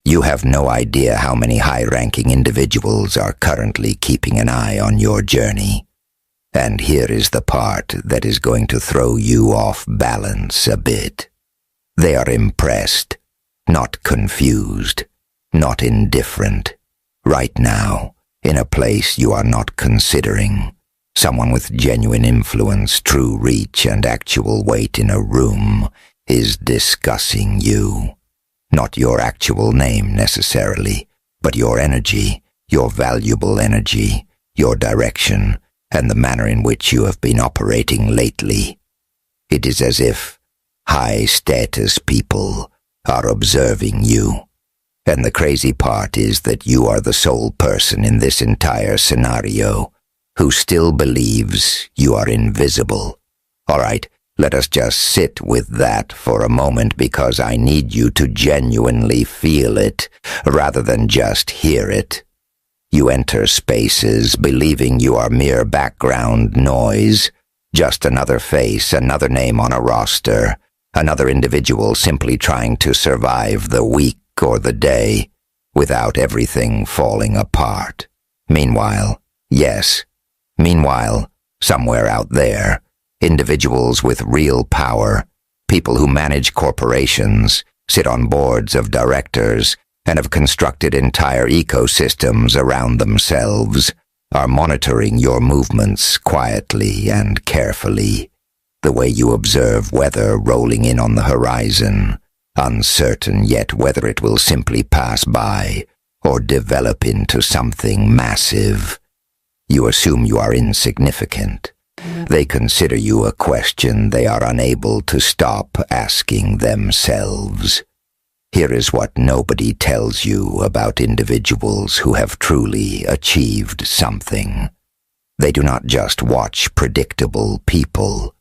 You have no idea how many high-ranking individuals are currently keeping an eye on your journey. And here is the part that is going to throw you off balance a bit. They are impressed, not confused, not indifferent. Right now, in a place you are not considering, someone with genuine influence, true reach, and actual weight in a room is discussing you. Not your actual name necessarily, but your energy, your valuable energy, your direction, and the manner in which you have been operating lately. It is as if high-status people are observing you. And the crazy part is that you are the sole person in this entire scenario who still believes you are invisible. All right, let us just sit with that for a moment because I need you to genuinely feel it rather than just hear it. You enter spaces believing you are mere background noise, just another face, another name on a roster, another individual simply trying to survive the week or the day without everything falling apart. Meanwhile, somewhere out there, individuals with real power, people who manage corporations, sit on boards of directors, and have constructed entire ecosystems around themselves, are monitoring your movements quietly and carefully, the way you observe weather rolling in on the horizon, uncertain yet whether it will simply pass by or develop into something massive. You assume you are insignificant. They consider you a question they are unable to stop asking themselves. Here is what nobody tells you about individuals who have truly achieved something. They do not just watch predictable people.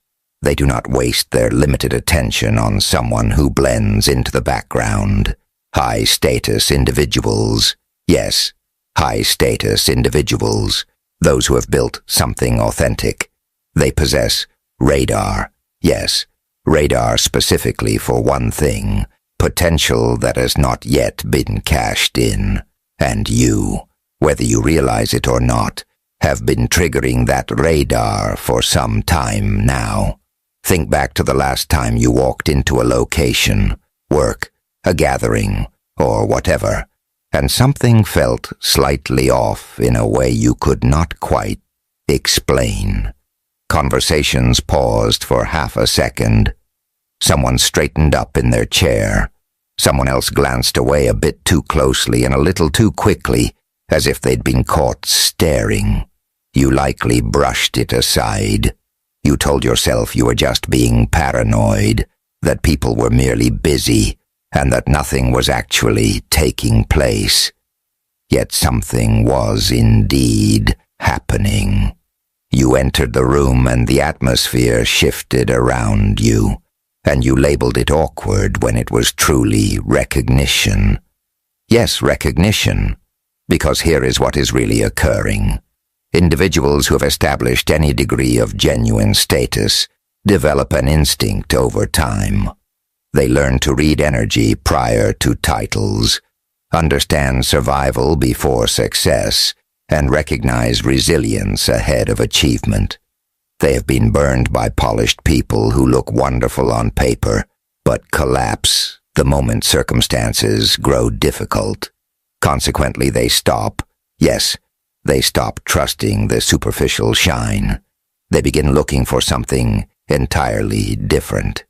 They do not waste their limited attention on someone who blends into the background. High-status individuals, yes, high-status individuals, those who have built something authentic. They possess radar, yes, radar specifically for one thing, potential that has not yet been cashed in. And you, whether you realize it or not, have been triggering that radar for some time now. Think back to the last time you walked into a location, work, a gathering, or whatever, and something felt slightly off in a way you could not quite explain. Conversations paused for half a second. Someone straightened up in their chair. Someone else glanced away a bit too closely and a little too quickly, as if they'd been caught staring. You likely brushed it aside. You told yourself you were just being paranoid, that people were merely busy, and that nothing was actually taking place. Yet something was indeed happening. You entered the room and the atmosphere shifted around you, and you labeled it awkward when it was truly recognition. Yes, recognition, because here is what is really occurring. Individuals who have established any degree of genuine status develop an instinct over time. They learn to read energy prior to titles, understand survival before success, and recognize resilience ahead of achievement. They have been burned by polished people who look wonderful on paper, but collapse the moment circumstances grow difficult. Consequently, they stop. Yes, they stop trusting the superficial shine. They begin looking for something entirely different.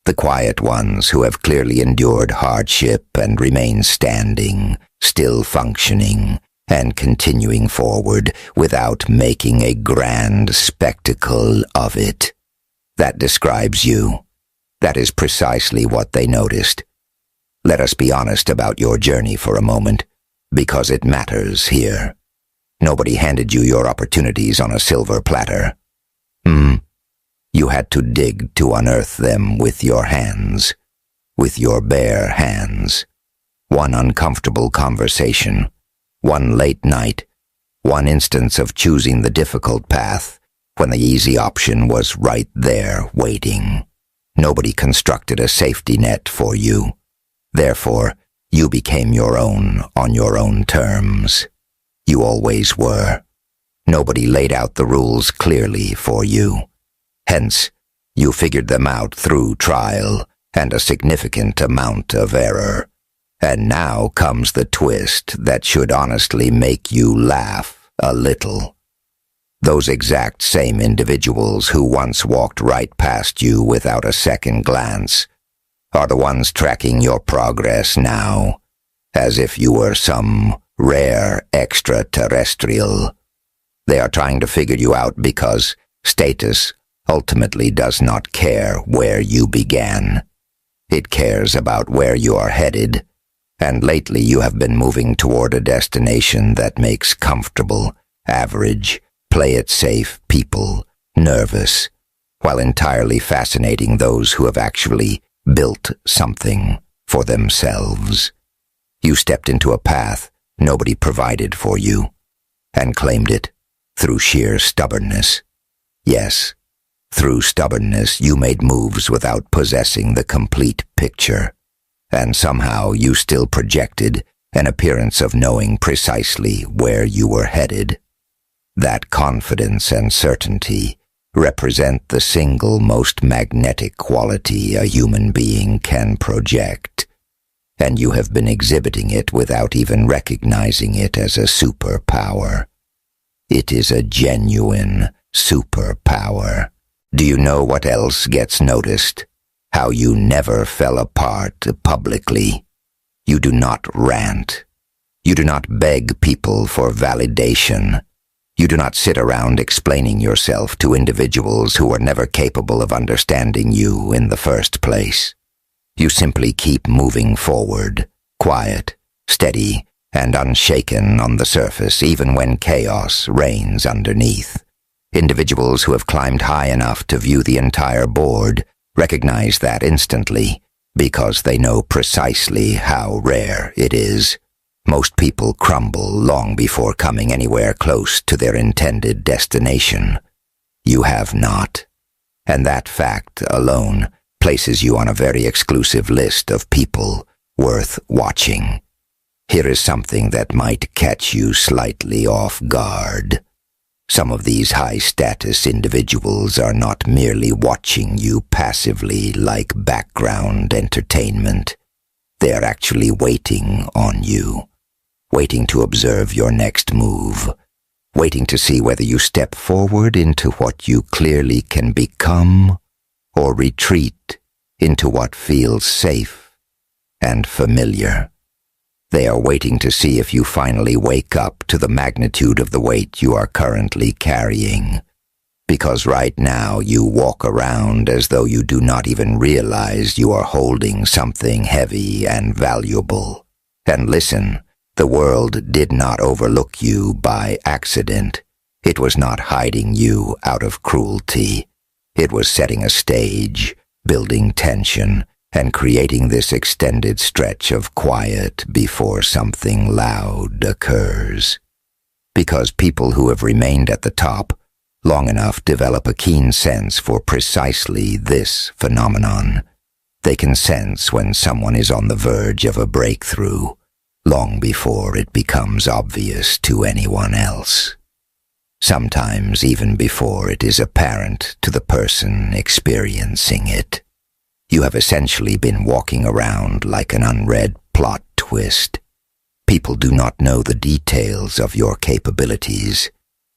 The quiet ones who have clearly endured hardship and remain standing, still functioning, and continuing forward without making a grand spectacle of it. That describes you. That is precisely what they noticed. Let us be honest about your journey for a moment, because it matters here. Nobody handed you your opportunities on a silver platter. You had to dig to unearth them with your hands, with your bare hands. One uncomfortable conversation, one late night, one instance of choosing the difficult path when the easy option was right there waiting. Nobody constructed a safety net for you. Therefore, You became your own on your own terms. You always were. Nobody laid out the rules clearly for you. Hence, you figured them out through trial and a significant amount of error. And now comes the twist that should honestly make you laugh a little. Those exact same individuals who once walked right past you without a second glance are the ones tracking your progress now, as if you were some rare extraterrestrial. They are trying to figure you out because status ultimately does not care where you began. It cares about where you are headed, and lately you have been moving toward a destination that makes comfortable, average, play-it-safe people nervous, while entirely fascinating those who have actually built something for themselves. You stepped into a path nobody provided for you, and claimed it through sheer stubbornness. Yes, through stubbornness you made moves without possessing the complete picture, and somehow you still projected an appearance of knowing precisely where you were headed. That confidence and certainty represent the single most magnetic quality a human being can project, and you have been exhibiting it without even recognizing it as a superpower. It is a genuine superpower. Do you know what else gets noticed? How you never fell apart publicly. You do not rant. You do not beg people for validation. You do not sit around explaining yourself to individuals who are never capable of understanding you in the first place. You simply keep moving forward, quiet, steady, and unshaken on the surface, even when chaos reigns underneath. Individuals who have climbed high enough to view the entire board recognize that instantly, because they know precisely how rare it is. Most people crumble long before coming anywhere close to their intended destination. You have not, and that fact alone places you on a very exclusive list of people worth watching. Here is something that might catch you slightly off guard. Some of these high-status individuals are not merely watching you passively like background entertainment. They are actually waiting on you, waiting to observe your next move, waiting to see whether you step forward into what you clearly can become or retreat into what feels safe and familiar. They are waiting to see if you finally wake up to the magnitude of the weight you are currently carrying, because right now you walk around as though you do not even realize you are holding something heavy and valuable. And listen, the world did not overlook you by accident. It was not hiding you out of cruelty. It was setting a stage, building tension, and creating this extended stretch of quiet before something loud occurs. Because people who have remained at the top long enough develop a keen sense for precisely this phenomenon. They can sense when someone is on the verge of a breakthrough, long before it becomes obvious to anyone else. Sometimes even before it is apparent to the person experiencing it. You have essentially been walking around like an unread plot twist. People do not know the details of your capabilities,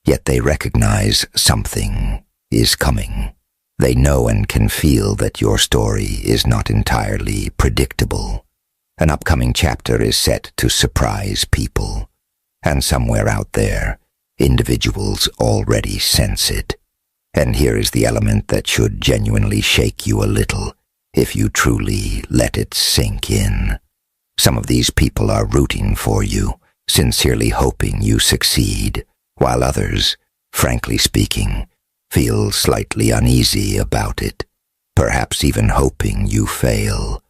yet they recognize something is coming. They know and can feel that your story is not entirely predictable. An upcoming chapter is set to surprise people, and somewhere out there, individuals already sense it. And here is the element that should genuinely shake you a little, if you truly let it sink in. Some of these people are rooting for you, sincerely hoping you succeed, while others, frankly speaking, feel slightly uneasy about it, perhaps even hoping you fail.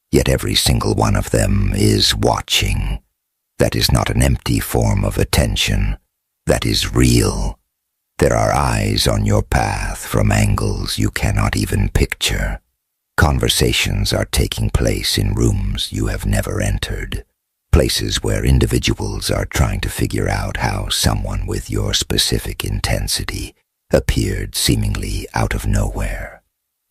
Yet every single one of them is watching. That is not an empty form of attention. That is real. There are eyes on your path from angles you cannot even picture. Conversations are taking place in rooms you have never entered, places where individuals are trying to figure out how someone with your specific intensity appeared seemingly out of nowhere.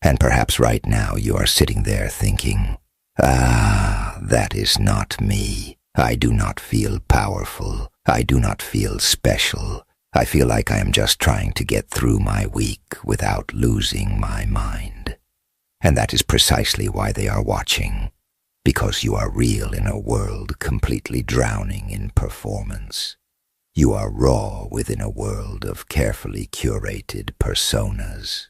And perhaps right now you are sitting there thinking, that is not me. I do not feel powerful. I do not feel special. I feel like I am just trying to get through my week without losing my mind. And that is precisely why they are watching, because you are real in a world completely drowning in performance. You are raw within a world of carefully curated personas.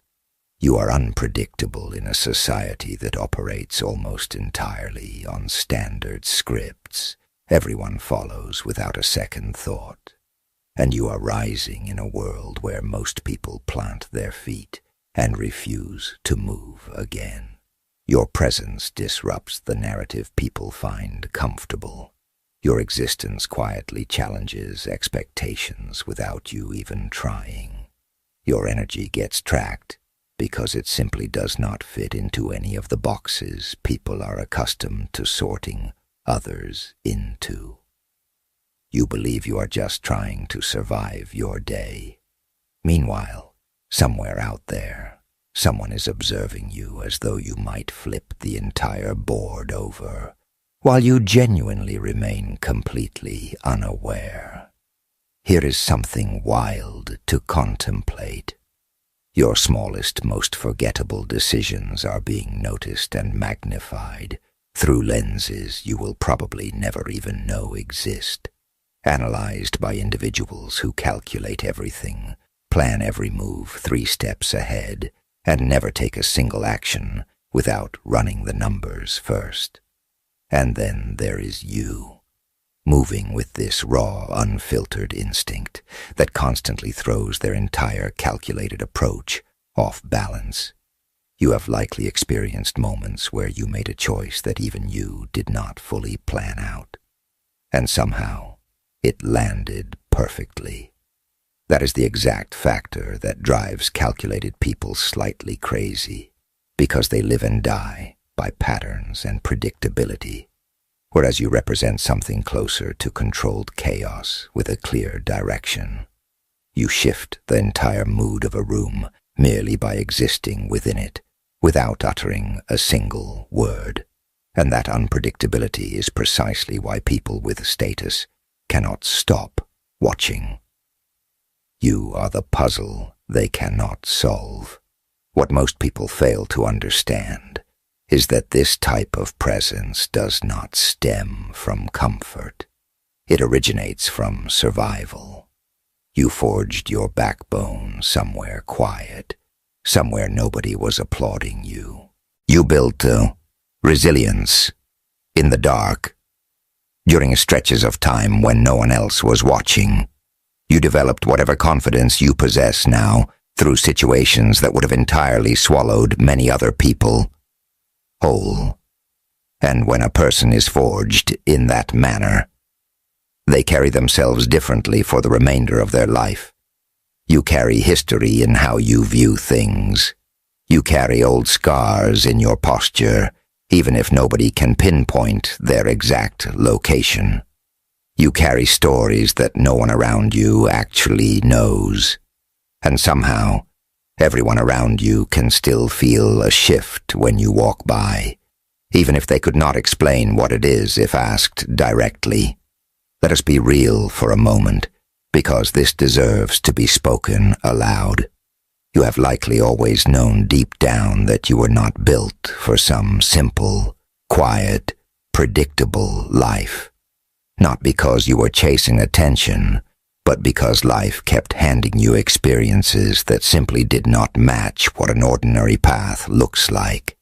You are unpredictable in a society that operates almost entirely on standard scripts everyone follows without a second thought. And you are rising in a world where most people plant their feet and refuse to move again. Your presence disrupts the narrative people find comfortable. Your existence quietly challenges expectations without you even trying. Your energy gets tracked because it simply does not fit into any of the boxes people are accustomed to sorting others into. You believe you are just trying to survive your day. Meanwhile, somewhere out there, someone is observing you as though you might flip the entire board over, while you genuinely remain completely unaware. Here is something wild to contemplate. Your smallest, most forgettable decisions are being noticed and magnified through lenses you will probably never even know exist, analyzed by individuals who calculate everything, plan every move 3 steps ahead, and never take a single action without running the numbers first. And then there is you, moving with this raw, unfiltered instinct that constantly throws their entire calculated approach off balance. You have likely experienced moments where you made a choice that even you did not fully plan out, and somehow it landed perfectly. That is the exact factor that drives calculated people slightly crazy, because they live and die by patterns and predictability, whereas you represent something closer to controlled chaos with a clear direction. You shift the entire mood of a room merely by existing within it, without uttering a single word. And that unpredictability is precisely why people with status cannot stop watching. You are the puzzle they cannot solve. What most people fail to understand is that this type of presence does not stem from comfort. It originates from survival. You forged your backbone somewhere quiet, somewhere nobody was applauding you. You built resilience in the dark. During stretches of time when no one else was watching, you developed whatever confidence you possess now through situations that would have entirely swallowed many other people whole. And when a person is forged in that manner, they carry themselves differently for the remainder of their life. You carry history in how you view things. You carry old scars in your posture, even if nobody can pinpoint their exact location. You carry stories that no one around you actually knows. And somehow, everyone around you can still feel a shift when you walk by, even if they could not explain what it is if asked directly. Let us be real for a moment, because this deserves to be spoken aloud. You have likely always known deep down that you were not built for some simple, quiet, predictable life. Not because you were chasing attention, but because life kept handing you experiences that simply did not match what an ordinary path looks like.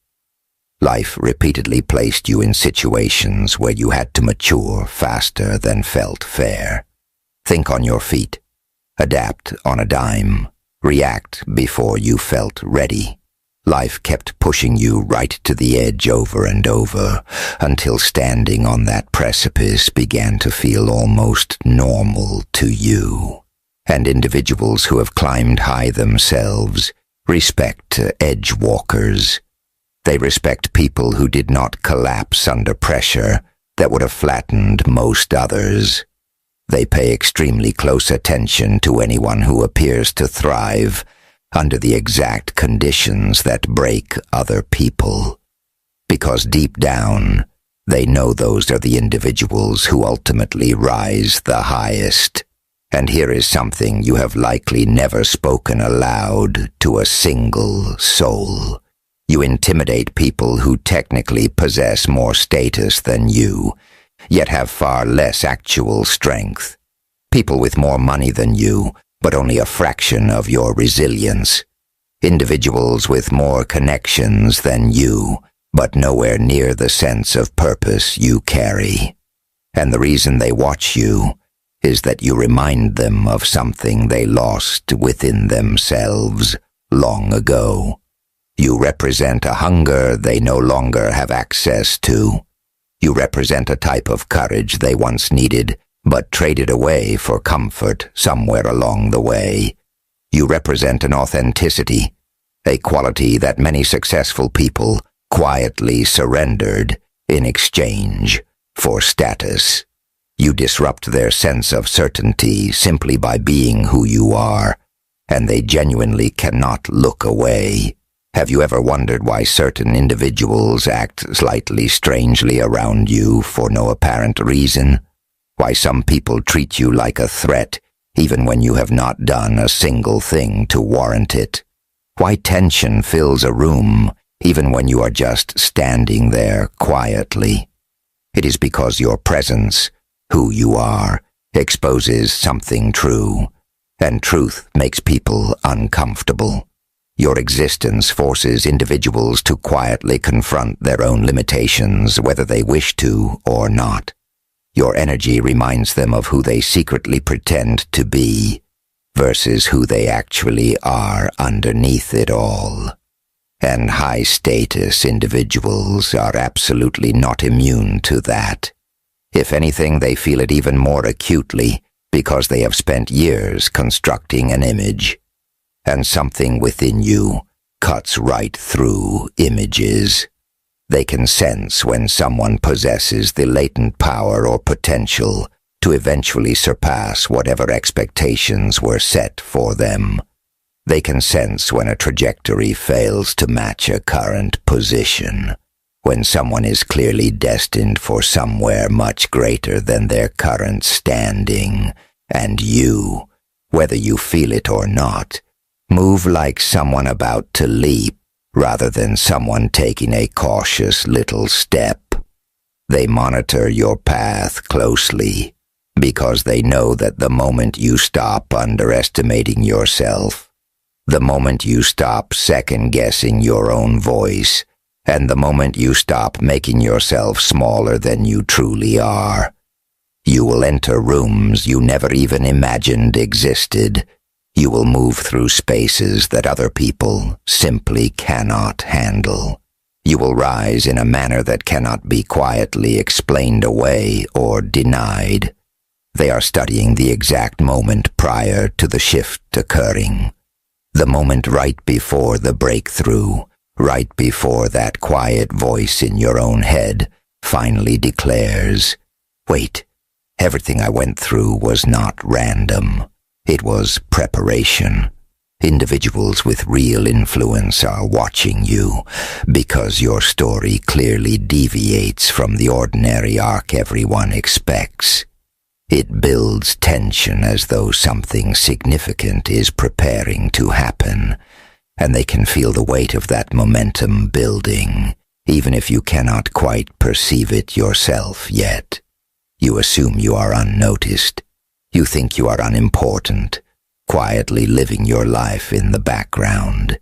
Life repeatedly placed you in situations where you had to mature faster than felt fair. Think on your feet, adapt on a dime, react before you felt ready. Life kept pushing you right to the edge over and over, until standing on that precipice began to feel almost normal to you. And individuals who have climbed high themselves respect edge walkers. They respect people who did not collapse under pressure that would have flattened most others. They pay extremely close attention to anyone who appears to thrive under the exact conditions that break other people. Because deep down, they know those are the individuals who ultimately rise the highest. And here is something you have likely never spoken aloud to a single soul. You intimidate people who technically possess more status than you, yet have far less actual strength. People with more money than you, but only a fraction of your resilience. Individuals with more connections than you, but nowhere near the sense of purpose you carry. And the reason they watch you is that you remind them of something they lost within themselves long ago. You represent a hunger they no longer have access to. You represent a type of courage they once needed, but traded away for comfort somewhere along the way. You represent an authenticity, a quality that many successful people quietly surrendered in exchange for status. You disrupt their sense of certainty simply by being who you are, and they genuinely cannot look away. Have you ever wondered why certain individuals act slightly strangely around you for no apparent reason? Why some people treat you like a threat, even when you have not done a single thing to warrant it? Why tension fills a room, even when you are just standing there quietly? It is because your presence, who you are, exposes something true, and truth makes people uncomfortable. Your existence forces individuals to quietly confront their own limitations, whether they wish to or not. Your energy reminds them of who they secretly pretend to be, versus who they actually are underneath it all. And high-status individuals are absolutely not immune to that. If anything, they feel it even more acutely because they have spent years constructing an image. And something within you cuts right through images. They can sense when someone possesses the latent power or potential to eventually surpass whatever expectations were set for them. They can sense when a trajectory fails to match a current position, when someone is clearly destined for somewhere much greater than their current standing, and you, whether you feel it or not, move like someone about to leap rather than someone taking a cautious little step. They monitor your path closely because they know that the moment you stop underestimating yourself, the moment you stop second-guessing your own voice, and the moment you stop making yourself smaller than you truly are, you will enter rooms you never even imagined existed. You will move through spaces that other people simply cannot handle. You will rise in a manner that cannot be quietly explained away or denied. They are studying the exact moment prior to the shift occurring. The moment right before the breakthrough, right before that quiet voice in your own head finally declares, "Wait, everything I went through was not random. It was preparation." Individuals with real influence are watching you because your story clearly deviates from the ordinary arc everyone expects. It builds tension as though something significant is preparing to happen, and they can feel the weight of that momentum building, even if you cannot quite perceive it yourself yet. You assume you are unnoticed. You think you are unimportant, quietly living your life in the background.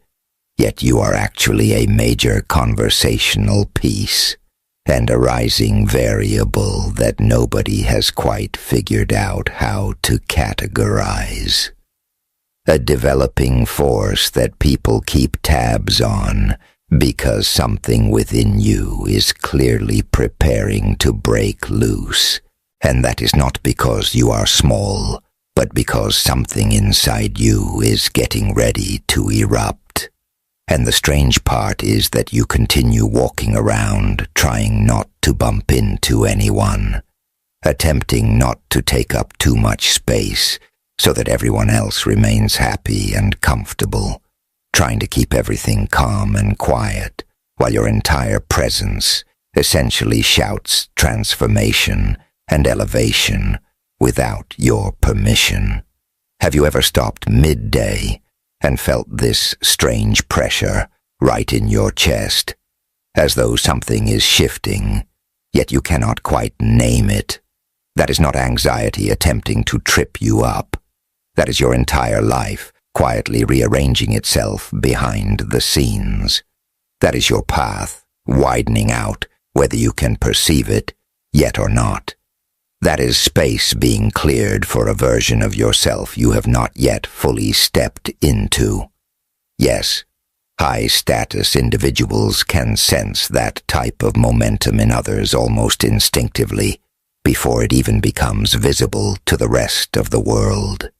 Yet you are actually a major conversational piece, and a rising variable that nobody has quite figured out how to categorize. A developing force that people keep tabs on because something within you is clearly preparing to break loose. And that is not because you are small, but because something inside you is getting ready to erupt. And the strange part is that you continue walking around trying not to bump into anyone, attempting not to take up too much space so that everyone else remains happy and comfortable, trying to keep everything calm and quiet while your entire presence essentially shouts transformation and elevation without your permission. Have you ever stopped midday and felt this strange pressure right in your chest, as though something is shifting, yet you cannot quite name it? That is not anxiety attempting to trip you up. That is your entire life quietly rearranging itself behind the scenes. That is your path widening out, whether you can perceive it yet or not. That is space being cleared for a version of yourself you have not yet fully stepped into. Yes, high-status individuals can sense that type of momentum in others almost instinctively, before it even becomes visible to the rest of the world.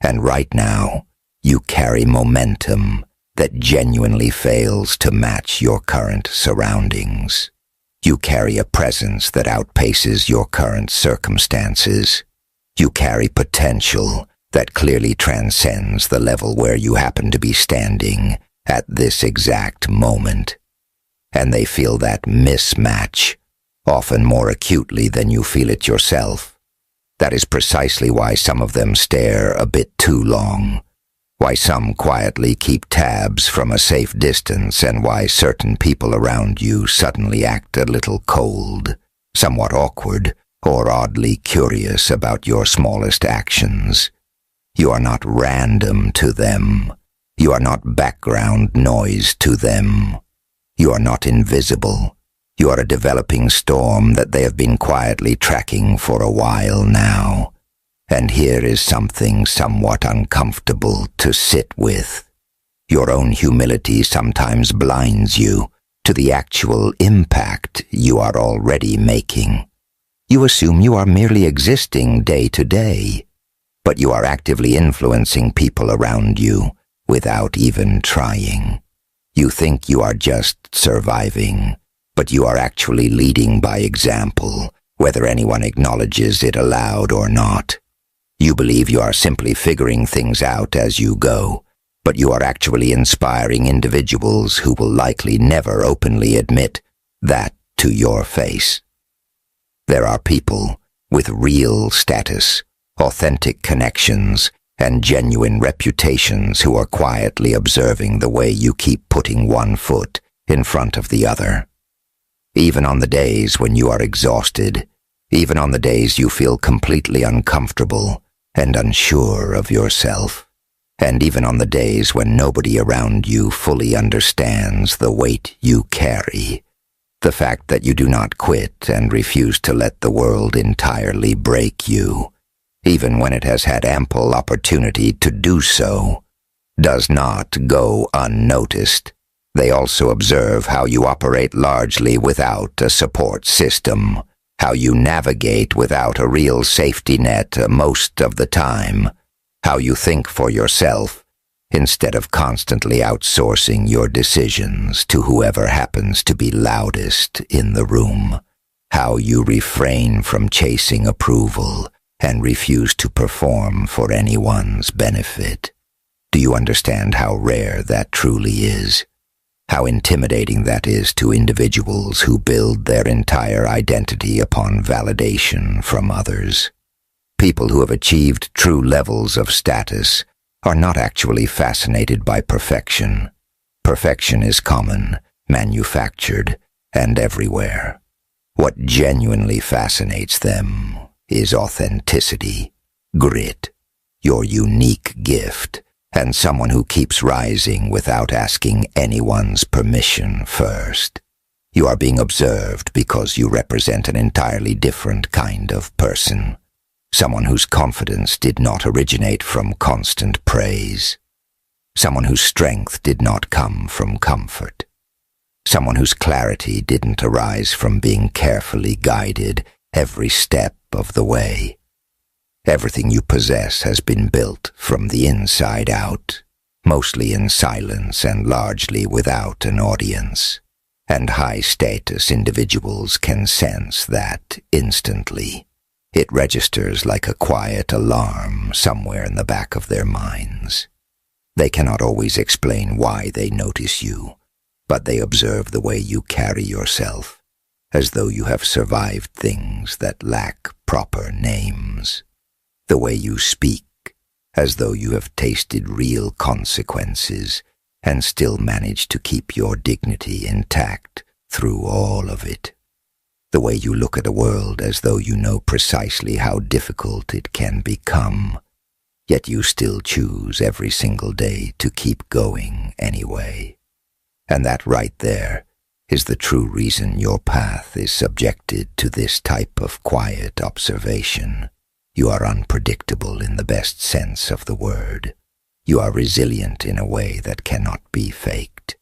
And right now, you carry momentum that genuinely fails to match your current surroundings. You carry a presence that outpaces your current circumstances. You carry potential that clearly transcends the level where you happen to be standing at this exact moment. And they feel that mismatch, often more acutely than you feel it yourself. That is precisely why some of them stare a bit too long, why some quietly keep tabs from a safe distance, and why certain people around you suddenly act a little cold, somewhat awkward, or oddly curious about your smallest actions. You are not random to them. You are not background noise to them. You are not invisible. You are a developing storm that they have been quietly tracking for a while now. And here is something somewhat uncomfortable to sit with. Your own humility sometimes blinds you to the actual impact you are already making. You assume you are merely existing day to day, but you are actively influencing people around you without even trying. You think you are just surviving, but you are actually leading by example, whether anyone acknowledges it aloud or not. You believe you are simply figuring things out as you go, but you are actually inspiring individuals who will likely never openly admit that to your face. There are people with real status, authentic connections, and genuine reputations who are quietly observing the way you keep putting one foot in front of the other. Even on the days when you are exhausted, even on the days you feel completely uncomfortable and unsure of yourself, and even on the days when nobody around you fully understands the weight you carry, the fact that you do not quit and refuse to let the world entirely break you, even when it has had ample opportunity to do so, does not go unnoticed. They also observe how you operate largely without a support system, how you navigate without a real safety net most of the time, how you think for yourself instead of constantly outsourcing your decisions to whoever happens to be loudest in the room, how you refrain from chasing approval and refuse to perform for anyone's benefit. Do you understand how rare that truly is? How intimidating that is to individuals who build their entire identity upon validation from others. People who have achieved true levels of status are not actually fascinated by perfection. Perfection is common, manufactured, and everywhere. What genuinely fascinates them is authenticity, grit, your unique gift, and someone who keeps rising without asking anyone's permission first. You are being observed because you represent an entirely different kind of person, someone whose confidence did not originate from constant praise, someone whose strength did not come from comfort, someone whose clarity didn't arise from being carefully guided every step of the way. Everything you possess has been built from the inside out, mostly in silence and largely without an audience. And high-status individuals can sense that instantly. It registers like a quiet alarm somewhere in the back of their minds. They cannot always explain why they notice you, but they observe the way you carry yourself, as though you have survived things that lack proper names. The way you speak, as though you have tasted real consequences and still managed to keep your dignity intact through all of it. The way you look at the world as though you know precisely how difficult it can become, yet you still choose every single day to keep going anyway. And that right there is the true reason your path is subjected to this type of quiet observation. You are unpredictable in the best sense of the word. You are resilient in a way that cannot be faked.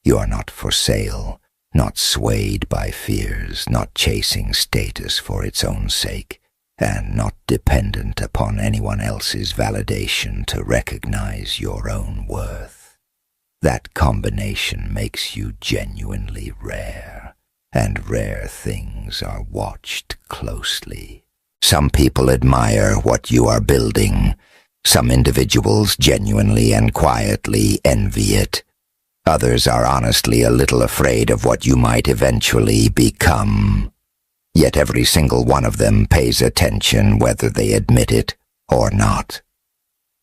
You are not for sale, not swayed by fears, not chasing status for its own sake, and not dependent upon anyone else's validation to recognize your own worth. That combination makes you genuinely rare, and rare things are watched closely. Some people admire what you are building. Some individuals genuinely and quietly envy it. Others are honestly a little afraid of what you might eventually become. Yet every single one of them pays attention whether they admit it or not.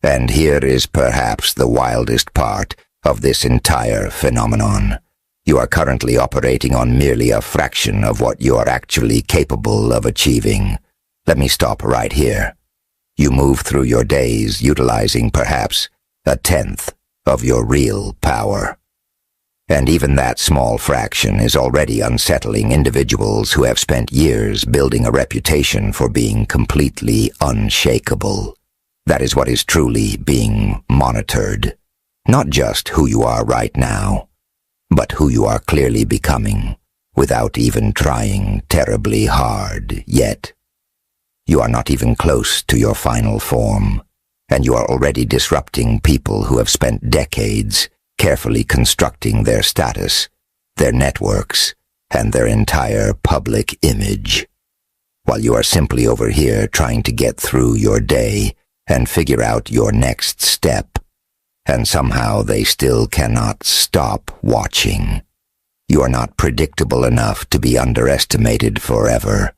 And here is perhaps the wildest part of this entire phenomenon. You are currently operating on merely a fraction of what you are actually capable of achieving. Let me stop right here. You move through your days utilizing perhaps 1/10 of your real power. And even that small fraction is already unsettling individuals who have spent years building a reputation for being completely unshakable. That is what is truly being monitored. Not just who you are right now, but who you are clearly becoming, without even trying terribly hard yet. You are not even close to your final form, and you are already disrupting people who have spent decades carefully constructing their status, their networks, and their entire public image, while you are simply over here trying to get through your day and figure out your next step, and somehow they still cannot stop watching. You are not predictable enough to be underestimated forever.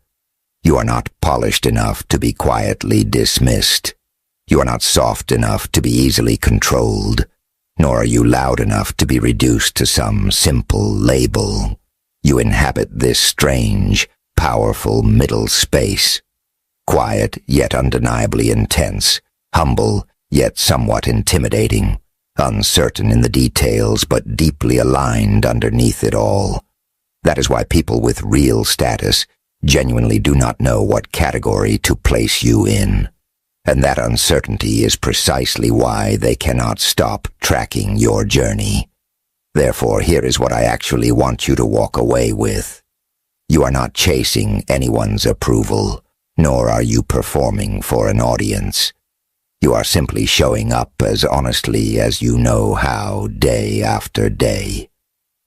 You are not polished enough to be quietly dismissed. You are not soft enough to be easily controlled, nor are you loud enough to be reduced to some simple label. You inhabit this strange, powerful middle space, quiet yet undeniably intense, humble yet somewhat intimidating, uncertain in the details but deeply aligned underneath it all. That is why people with real status genuinely do not know what category to place you in. And that uncertainty is precisely why they cannot stop tracking your journey. Therefore, here is what I actually want you to walk away with. You are not chasing anyone's approval, nor are you performing for an audience. You are simply showing up as honestly as you know how, day after day.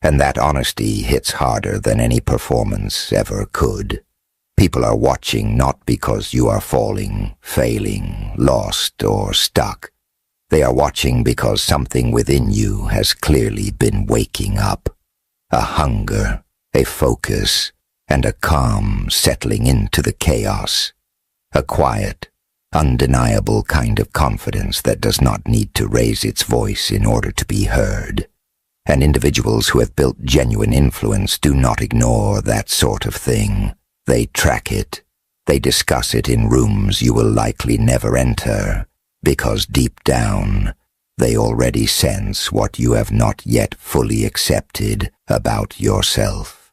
And that honesty hits harder than any performance ever could. People are watching not because you are falling, failing, lost, or stuck. They are watching because something within you has clearly been waking up. A hunger, a focus, and a calm settling into the chaos. A quiet, undeniable kind of confidence that does not need to raise its voice in order to be heard. And individuals who have built genuine influence do not ignore that sort of thing. They track it. They discuss it in rooms you will likely never enter, because deep down, they already sense what you have not yet fully accepted about yourself.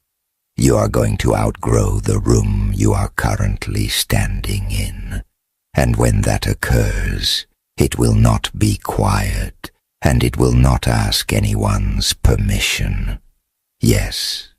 You are going to outgrow the room you are currently standing in. And when that occurs, it will not be quiet, and it will not ask anyone's permission. Yes,